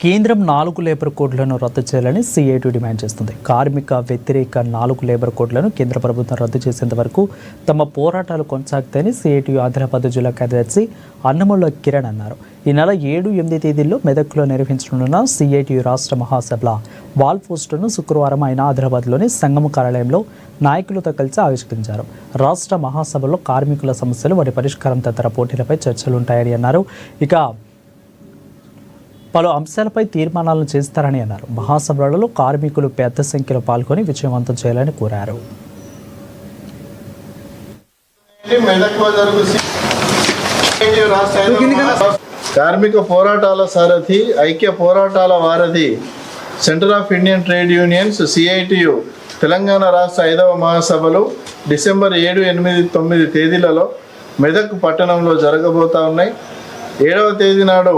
కేంద్రం 4 లేబర్ కోడ్లను రద్దు చేయాలని సిఐటి డిమాండ్ చేస్తుంది. కార్మిక వ్యతిరేక 4 లేబర్ కోడ్లను కేంద్ర ప్రభుత్వం రద్దు చేసేంత వరకు తమ పోరాటాలు కొనసాగుతాయని సిఐటి ఆదిలాబాద్ జిల్లా కార్యదర్శి అన్నముల కిరణ్ అన్నారు. ఈ నెల 7-8 తేదీల్లో మెదక్లో నిర్వహించనున్న సిఐటి రాష్ట్ర మహాసభల వాల్ పోస్టును శుక్రవారం ఆయన ఆదిలాబాద్లోని సంగమ కార్యాలయంలో నాయకులతో కలిసి ఆవిష్కరించారు. రాష్ట్ర మహాసభలో కార్మికుల సమస్యలు, వాటి పరిష్కారం తదితర పోటీలపై చర్చలుంటాయని అన్నారు. ఇక పలు అంశాలపై తీర్మానాలను చేస్తారని అన్నారు. మహాసభలలో కార్మికులు పెద్ద సంఖ్యలో పాల్గొని విజయవంతం చేయాలని కోరారు. కార్మిక పోరాటాల సారథి, ఐక్య పోరాటాల వారధి centre of Indian trade unions CITU Telangana రాష్ట్ర 5వ మహాసభలు డిసెంబర్ 7, 8, 9 తేదీలలో మెదక్ పట్టణంలో జరగబోతా ఉన్నాయి. 7వ తేదీ నాడు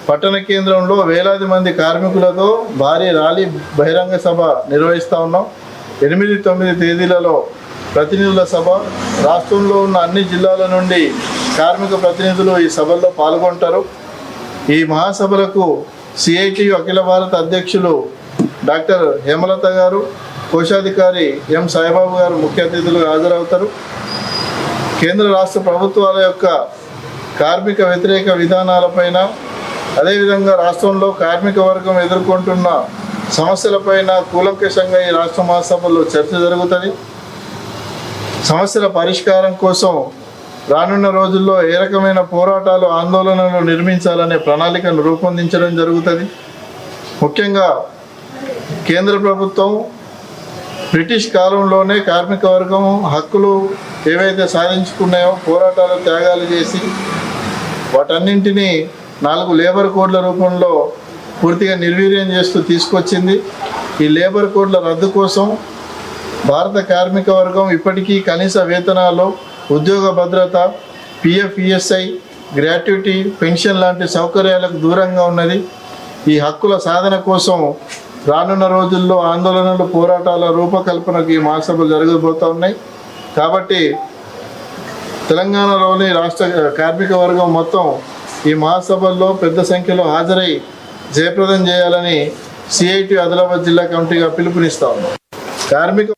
పట్టణ కేంద్రంలో వేలాది మంది కార్మికులతో భారీ ర్యాలీ బహిరంగ సభ నిర్వహిస్తూ ఉన్నాం. 8, 9 తేదీలలో ప్రతినిధుల సభ, రాష్ట్రంలో ఉన్న అన్ని జిల్లాల నుండి కార్మిక ప్రతినిధులు ఈ సభల్లో పాల్గొంటారు. ఈ మహాసభలకు సిఐటియు అఖిల భారత అధ్యక్షులు డాక్టర్ హేమలత గారు, కోశాధికారి ఎం సాయిబాబు గారు ముఖ్య అతిథులుగా హాజరవుతారు. కేంద్ర రాష్ట్ర ప్రభుత్వాల యొక్క కార్మిక వ్యతిరేక విధానాలపైన, అదేవిధంగా రాష్ట్రంలో కార్మిక వర్గం ఎదుర్కొంటున్న సమస్యలపైన కూలంకషంగా ఈ రాష్ట్ర మహాసభలో చర్చ జరుగుతుంది. సమస్యల పరిష్కారం కోసం రానున్న రోజుల్లో ఏ రకమైన పోరాటాలు, ఆందోళనలు నిర్మించాలనే ప్రణాళికను రూపొందించడం జరుగుతుంది. ముఖ్యంగా కేంద్ర ప్రభుత్వం బ్రిటిష్ కాలంలోనే కార్మిక వర్గం హక్కులు ఏవైతే సాధించుకున్నాయో, పోరాటాలు, త్యాగాలు చేసి వాటన్నింటినీ 4 లేబర్ కోడ్ల రూపంలో పూర్తిగా నిర్వీర్యం చేస్తూ తీసుకొచ్చింది. ఈ లేబర్ కోడ్ల రద్దు కోసం భారత కార్మిక వర్గం ఇప్పటికీ కనీస వేతనాలు, ఉద్యోగ భద్రత, పిఎఫ్, ఈఎస్ఐ, గ్రాట్యుటీ, పెన్షన్ లాంటి సౌకర్యాలకు దూరంగా ఉన్నది. ఈ హక్కుల సాధన కోసం రానున్న రోజుల్లో ఆందోళనలు, పోరాటాల రూపకల్పనకు ఈ మహాసభలు జరగబోతూ ఉన్నాయి. కాబట్టి తెలంగాణలోని రాష్ట్ర కార్మిక వర్గం మొత్తం ఈ మహాసభల్లో పెద్ద సంఖ్యలో హాజరై జయప్రదం చేయాలని సిఐటి ఆదిలాబాద్ జిల్లా కమిటీగా పిలుపునిస్తా ఉన్నాం. కార్మిక